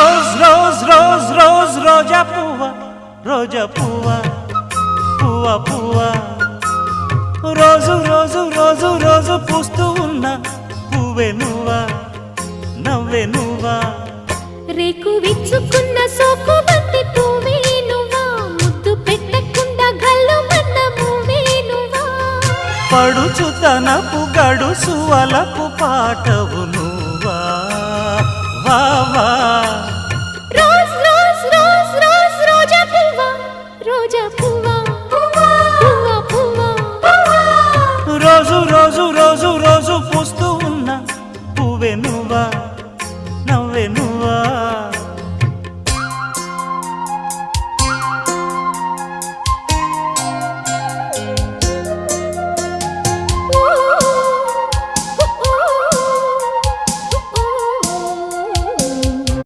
rose rose rose rose రోజా పువ్వ రోజా పువ్వ పువ్వ పువ్వ రోజు రోజు రోజు రోజు పూస్తూ ఉన్న పువ్వే నువ్వా నవ్వే నువ్వా రేకు విచ్చుకున్న సోకు బంతి పువ్వే నువ్వా ముద్దు పెట్టకుండా గల్లు మన్న పువ్వే నువ్వా పడుచు తనపు గడుసు వలపు పాటవు నువ్వా వా వా రోజ్ రోజ్ రోజ్ రోజ్ రోజా పువ్వ రోజా పువ్వ పువ్వ పువ్వ రోజు రోజు రోజు రోజు పూస్తూ ఉన్న పువ్వే నువ్వా నవ్వే నువ్వా